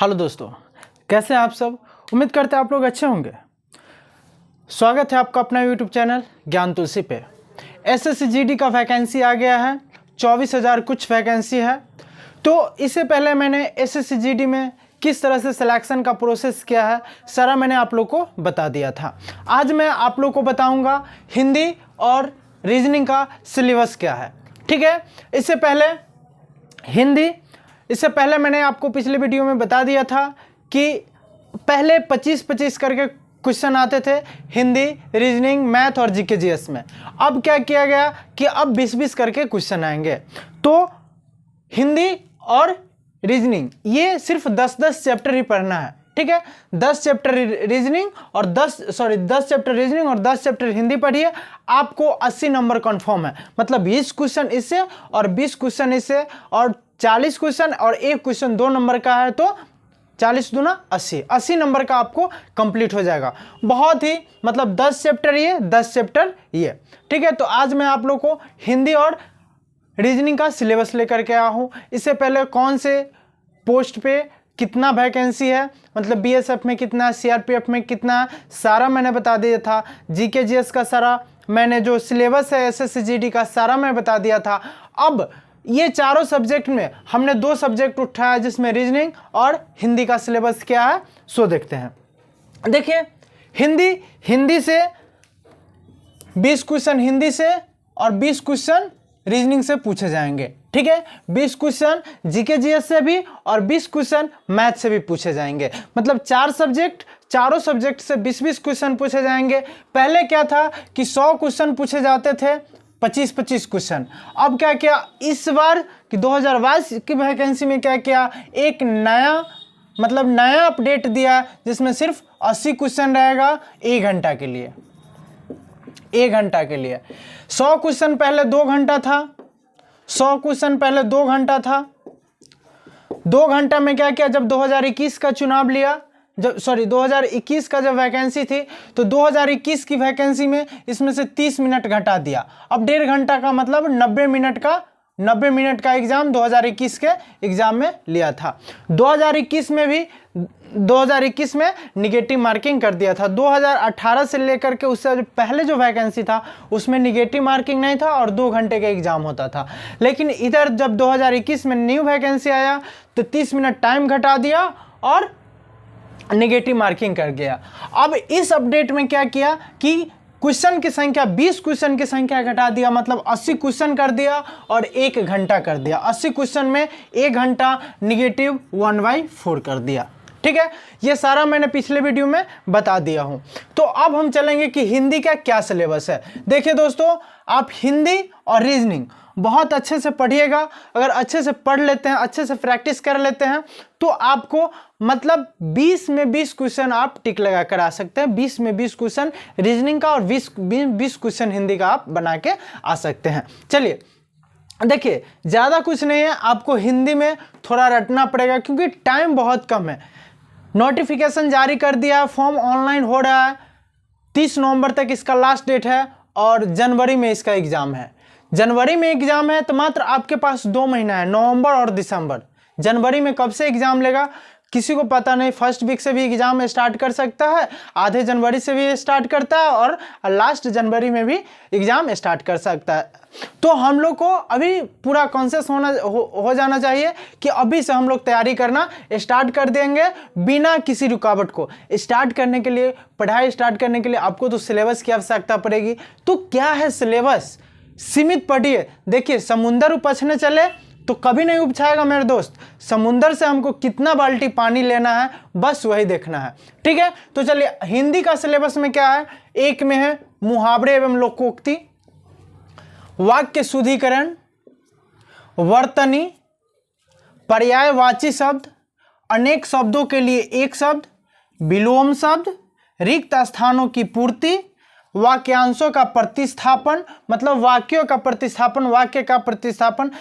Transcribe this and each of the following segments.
Hello दोस्तों, कैसे हैं आप सब। उम्मीद करते हैं आप लोग अच्छे होंगे। स्वागत है आपका अपना यूट्यूब चैनल ज्ञान तुलसी पे। एसएससी जीडी का वैकेंसी आ गया है, 24,000 कुछ वैकेंसी है। तो इससे पहले मैंने एसएससी जीडी में किस तरह से सिलेक्शन का प्रोसेस किया है सारा मैंने आप लोग को बता दिया था। आज मैं आप लोग को बताऊंगा हिंदी और रीजनिंग का सिलेबस क्या है। ठीक है, इससे पहले मैंने आपको पिछले वीडियो में बता दिया था कि पहले 25-25 करके क्वेश्चन आते थे हिंदी, रीजनिंग, मैथ और जीके जीएस में। अब क्या किया गया कि अब 20-20 करके क्वेश्चन आएंगे। तो हिंदी और रीजनिंग ये सिर्फ 10-10 चैप्टर ही पढ़ना है। ठीक है, 10 चैप्टर रीजनिंग और 10 चैप्टर रीजनिंग और 10 चैप्टर हिंदी पढ़िए, आपको 80 नंबर कंफर्म है। मतलब 20 क्वेश्चन इससे और 20 क्वेश्चन इससे और 40 क्वेश्चन और एक क्वेश्चन 2 नंबर का है तो 40 दूना 80 नंबर का आपको कंप्लीट हो जाएगा। बहुत ही मतलब 10 चैप्टर ये 10 चैप्टर ये। ठीक है, तो आज मैं आप लोग को हिंदी और रीजनिंग का सिलेबस लेकर के आया हूँ। इससे पहले कौन से पोस्ट पे कितना वैकेंसी है, मतलब बीएसएफ में कितना, सीआरपीएफ में कितना, सारा मैंने बता दिया था। जीके जीएस का सारा मैंने जो सिलेबस है एसएससी जीडी का सारा मैं बता दिया था। अब ये चारों सब्जेक्ट में हमने 2 सब्जेक्ट उठाया जिसमें रीजनिंग और हिंदी का सिलेबस क्या है सो देखते हैं। देखिए, हिंदी से 20 क्वेश्चन हिंदी से और 20 क्वेश्चन रीजनिंग से पूछे जाएंगे। ठीक है, 20 क्वेश्चन जीके जीएस से भी और 20 क्वेश्चन मैथ से भी पूछे जाएंगे। मतलब चारों सब्जेक्ट से 20-20 क्वेश्चन पूछे जाएंगे। पहले क्या था कि 100 क्वेश्चन पूछे जाते थे, 25-25 क्वेश्चन। अब क्या किया इस बार कि 2022 की वैकेंसी में क्या किया, एक नया अपडेट दिया जिसमें सिर्फ 80 क्वेश्चन रहेगा 1 घंटा के लिए। 1 घंटा के लिए 100 क्वेश्चन पहले 2 घंटा था। 100 क्वेश्चन पहले 2 घंटा था। 2 घंटा में क्या किया, जब 2021 का चुनाव लिया, 2021 का जब वैकेंसी थी तो 2021 की वैकेंसी में इसमें से 30 मिनट घटा दिया। अब 1.5 घंटा का मतलब 90 मिनट का एग्जाम 2021 के एग्जाम में लिया था। 2021 में निगेटिव मार्किंग कर दिया था। 2018 से लेकर के उससे पहले जो वैकेंसी था उसमें निगेटिव मार्किंग नहीं था और 2 घंटे का एग्जाम होता था। लेकिन इधर जब 2021 में न्यू वैकेंसी आया तो 30 मिनट टाइम घटा दिया और नेगेटिव मार्किंग कर गया। अब इस अपडेट में क्या किया कि क्वेश्चन की संख्या 20 क्वेश्चन की संख्या घटा दिया, मतलब 80 क्वेश्चन कर दिया और 1 घंटा कर दिया। 80 क्वेश्चन में 1 घंटा निगेटिव 1/4 कर दिया। ठीक है, ये सारा मैंने पिछले वीडियो में बता दिया हूं। तो अब हम चलेंगे कि हिंदी का क्या सिलेबस है। देखिए दोस्तों, आप हिंदी और रीजनिंग बहुत अच्छे से पढ़िएगा। अगर अच्छे से पढ़ लेते हैं, अच्छे से प्रैक्टिस कर लेते हैं तो आपको मतलब 20 में 20 क्वेश्चन आप टिक लगा कर आ सकते हैं। 20 में 20 क्वेश्चन रीजनिंग का और 20 क्वेश्चन हिंदी का आप बना के आ सकते हैं। चलिए देखिए, ज़्यादा कुछ नहीं है, आपको हिंदी में थोड़ा रटना पड़ेगा क्योंकि टाइम बहुत कम है। नोटिफिकेशन जारी कर दिया, फॉर्म ऑनलाइन हो रहा है, 30 नवंबर तक इसका लास्ट डेट है और जनवरी में इसका एग्ज़ाम है। जनवरी में एग्ज़ाम है तो मात्र आपके पास 2 महीना है, नवंबर और दिसंबर। जनवरी में कब से एग्ज़ाम लेगा किसी को पता नहीं। फर्स्ट वीक से भी एग्ज़ाम स्टार्ट कर सकता है, आधे जनवरी से भी स्टार्ट करता है और लास्ट जनवरी में भी एग्ज़ाम स्टार्ट कर सकता है। तो हम लोग को अभी पूरा कॉन्शियस हो जाना चाहिए कि अभी से हम लोग तैयारी करना स्टार्ट कर देंगे बिना किसी रुकावट को। स्टार्ट करने के लिए, पढ़ाई स्टार्ट करने के लिए आपको तो सिलेबस की आवश्यकता पड़ेगी। तो क्या है सिलेबस, सीमित पढ़िए। देखिए, समुंदर उपछने चले तो कभी नहीं उपछाएगा मेरे दोस्त। समुंदर से हमको कितना बाल्टी पानी लेना है बस वही देखना है। ठीक है, तो चलिए हिंदी का सिलेबस में क्या है। एक में है मुहावरे एवं लोकोक्ति, वाक्य शुद्धिकरण, वर्तनी, पर्यायवाची शब्द, अनेक शब्दों के लिए एक शब्द, विलोम शब्द, रिक्त स्थानों की पूर्ति, वाक्यांशों का प्रतिस्थापन, मतलब वाक्यों का प्रतिस्थापन, वाक्य का प्रतिस्थापन,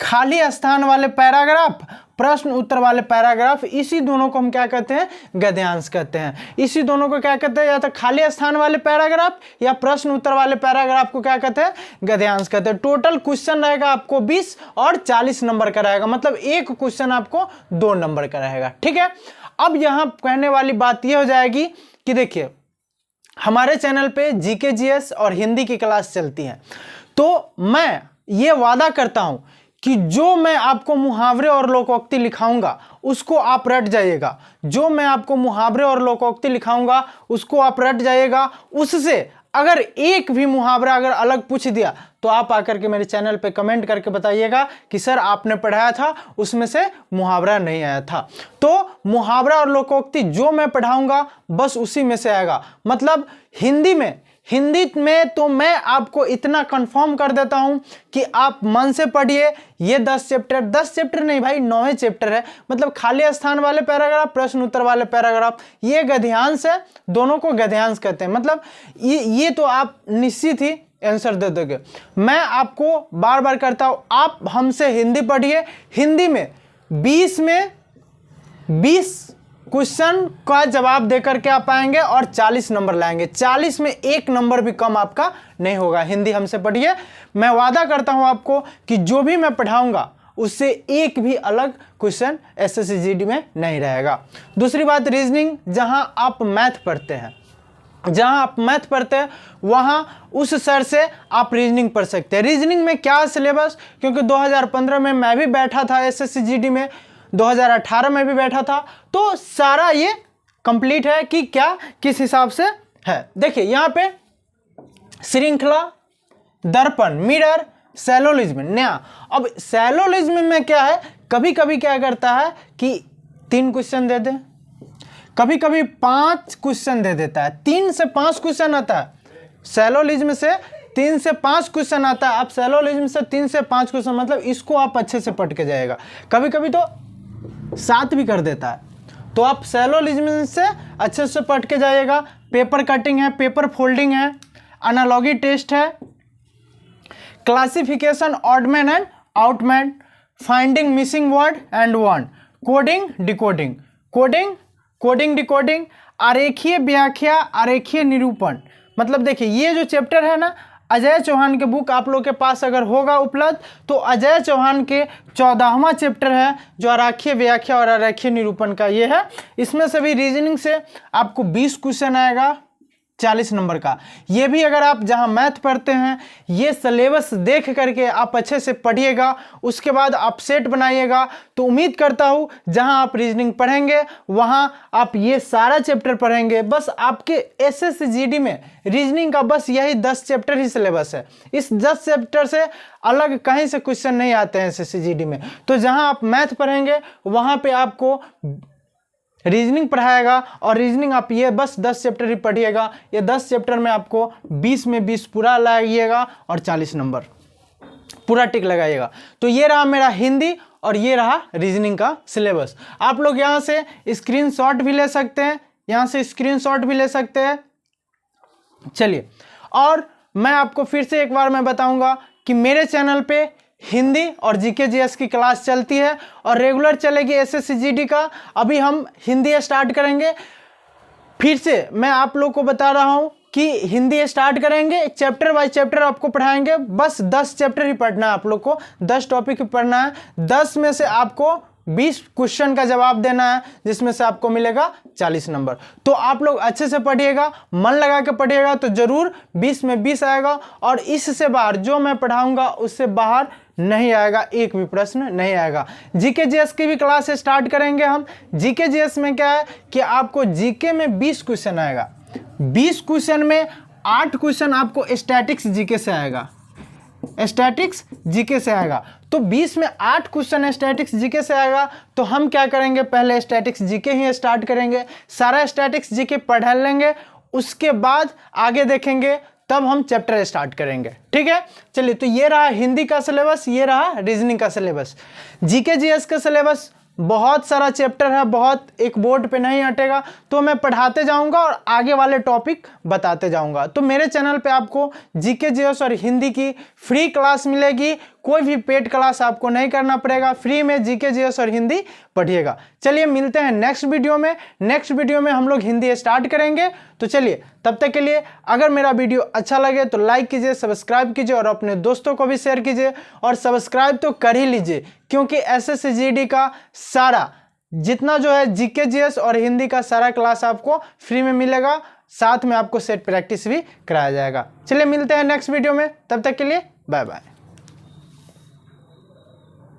खाली स्थान वाले पैराग्राफ, प्रश्न उत्तर वाले पैराग्राफ, इसी दोनों को हम क्या कहते हैं, गद्यांश कहते हैं। इसी दोनों को क्या कहते हैं, या तो खाली स्थान वाले पैराग्राफ या प्रश्न उत्तर वाले पैराग्राफ को क्या कहते हैं, गद्यांश कहते हैं। टोटल क्वेश्चन रहेगा आपको 20 और 40 नंबर का रहेगा, मतलब एक क्वेश्चन आपको 2 नंबर का रहेगा। ठीक है, अब यहां कहने वाली बात यह हो जाएगी कि देखिए हमारे चैनल पे जीके जीएस और हिंदी की क्लास चलती है, तो मैं ये वादा करता हूं कि जो मैं आपको मुहावरे और लोकोक्ति लिखाऊंगा उसको आप रट जाइएगा। जो मैं आपको मुहावरे और लोकोक्ति लिखाऊंगा उसको आप रट जाइएगा। उससे अगर एक भी मुहावरा अगर अलग पूछ दिया तो आप आकर के मेरे चैनल पे कमेंट करके बताइएगा कि सर आपने पढ़ाया था उसमें से मुहावरा नहीं आया था। तो मुहावरा और लोकोक्ति जो मैं पढ़ाऊंगा बस उसी में से आएगा। मतलब हिंदी में तो मैं आपको इतना कंफर्म कर देता हूं कि आप मन से पढ़िए। ये 10 चैप्टर नहीं भाई, 9वें चैप्टर है। मतलब खाली स्थान वाले पैराग्राफ, प्रश्न उत्तर वाले पैराग्राफ, ये गद्यांश है, दोनों को गद्यांश कहते हैं। मतलब ये तो आप निश्चित ही आंसर दे दोगे। मैं आपको बार बार करता हूं, आप हमसे हिंदी पढ़िए। हिंदी में 20 क्वेश्चन का जवाब देकर के आप आएंगे और 40 नंबर लाएंगे। 40 में 1 नंबर भी कम आपका नहीं होगा। हिंदी हमसे पढ़िए, मैं वादा करता हूं आपको कि जो भी मैं पढ़ाऊंगा उससे एक भी अलग क्वेश्चन एसएससी जीडी में नहीं रहेगा। दूसरी बात, रीजनिंग, जहां आप मैथ पढ़ते हैं वहां उस सर से आप रीजनिंग पढ़ सकते हैं। रीजनिंग में क्या सिलेबस, क्योंकि 2015 में मैं भी बैठा था एसएससी जीडी में, 2018 में भी बैठा था, तो सारा ये कंप्लीट है कि क्या किस हिसाब से है। देखिए यहाँ पे श्रृंखला, दर्पण, मिरर, सैलोलिज्म, न्याय। अब सैलोलिज्म में क्या है, कभी कभी क्या करता है कि 3 क्वेश्चन दे दे, कभी कभी 5 क्वेश्चन दे देता है। 3 से 5 क्वेश्चन आता है सैलोलिज्म से, 3 से 5 क्वेश्चन आता है। आप सैलोलिज्म से 3 से 5 क्वेश्चन, मतलब इसको आप अच्छे से पढ़ के जाएगा। कभी कभी तो 7 भी कर देता है, तो आप सैलोलिज्म से अच्छे से पढ़ के जाइएगा। पेपर कटिंग है, पेपर फोल्डिंग है, एनालॉगी टेस्ट है, classification odd man and out man, finding missing word and one, coding decoding, coding decoding, आरेखीय व्याख्या, आरेखीय निरूपण। मतलब देखिए ये जो चैप्टर है ना, अजय चौहान के बुक आप लोग के पास अगर होगा उपलब्ध, तो अजय चौहान के 14वां चैप्टर है जो आरेखीय व्याख्या और आरेखीय निरूपण का ये है। इसमें से भी रीजनिंग से आपको 20 क्वेश्चन आएगा 40 नंबर का। ये भी अगर आप जहां मैथ पढ़ते हैं, ये सिलेबस देख करके आप अच्छे से पढ़िएगा, उसके बाद आप सेट बनाइएगा, तो उम्मीद करता हूं जहां आप रीजनिंग पढ़ेंगे वहां आप ये सारा चैप्टर पढ़ेंगे। बस आपके एसएससी जीडी में रीजनिंग का बस यही 10 चैप्टर ही सिलेबस है। इस 10 चैप्टर से अलग कहीं से क्वेश्चन नहीं आते हैं एसएससी जीडी में। तो जहां आप मैथ पढ़ेंगे वहां पे आपको रीजनिंग पढ़ाएगा, और रीजनिंग आप ये बस 10 चैप्टर ही पढ़िएगा। ये 10 चैप्टर में आपको 20 में 20 पूरा लगाइएगा और 40 नंबर पूरा टिक लगाइएगा। तो ये रहा मेरा हिंदी और ये रहा रीजनिंग का सिलेबस। आप लोग यहाँ से स्क्रीनशॉट भी ले सकते हैं, यहाँ से स्क्रीनशॉट भी ले सकते हैं। चलिए, और मैं आपको फिर से एक बार मैं बताऊंगा कि मेरे चैनल पे हिंदी और जीके जीएस की क्लास चलती है और रेगुलर चलेगी एसएससी जीडी का। अभी हम हिंदी स्टार्ट करेंगे। फिर से मैं आप लोग को बता रहा हूं कि हिंदी स्टार्ट करेंगे, चैप्टर बाय चैप्टर आपको पढ़ाएंगे। बस 10 चैप्टर ही पढ़ना है आप लोग को, 10 टॉपिक ही पढ़ना है। 10 में से आपको 20 क्वेश्चन का जवाब देना है, जिसमें से आपको मिलेगा 40 नंबर। तो आप लोग अच्छे से पढ़िएगा, मन लगा के पढ़िएगा, तो जरूर 20 में 20 आएगा। और इससे बाहर जो मैं पढ़ाऊंगा उससे बाहर नहीं आएगा, एक भी प्रश्न नहीं आएगा। जीके जीएस की भी क्लास स्टार्ट करेंगे हम। जीके जीएस में क्या है कि आपको जीके में 20 क्वेश्चन आएगा। 20 क्वेश्चन में 8 क्वेश्चन आपको स्टैटिक्स जीके से आएगा, स्टैटिक्स जीके से आएगा। तो 20 में 8 क्वेश्चन स्टैटिक्स जीके से आएगा। तो हम क्या करेंगे, पहले स्टैटिक्स जीके ही स्टार्ट करेंगे, सारा स्टैटिक्स जीके पढ़ लेंगे, उसके बाद आगे देखेंगे, तब हम चैप्टर स्टार्ट करेंगे। ठीक है, चलिए। तो ये रहा हिंदी का सिलेबस, ये रहा रीजनिंग का सिलेबस। जीके जीएस का सिलेबस बहुत सारा चैप्टर है, बहुत एक बोर्ड पे नहीं हटेगा, तो मैं पढ़ाते जाऊंगा और आगे वाले टॉपिक बताते जाऊंगा। तो मेरे चैनल पे आपको जीके जीएस और हिंदी की फ्री क्लास मिलेगी, कोई भी पेड क्लास आपको नहीं करना पड़ेगा, फ्री में जीके जीएस और हिंदी पढ़िएगा। चलिए मिलते हैं नेक्स्ट वीडियो में। नेक्स्ट वीडियो में हम लोग हिंदी स्टार्ट करेंगे। तो चलिए तब तक के लिए अगर मेरा वीडियो अच्छा लगे तो लाइक कीजिए, सब्सक्राइब कीजिए और अपने दोस्तों को भी शेयर कीजिए। और सब्सक्राइब तो कर ही लीजिए, क्योंकि एसएससी जीडी का सारा जितना जो है जीके जीएस और हिंदी का सारा क्लास आपको फ्री में मिलेगा, साथ में आपको सेट प्रैक्टिस भी कराया जाएगा। चलिए मिलते हैं नेक्स्ट वीडियो में, तब तक के लिए बाय बाय।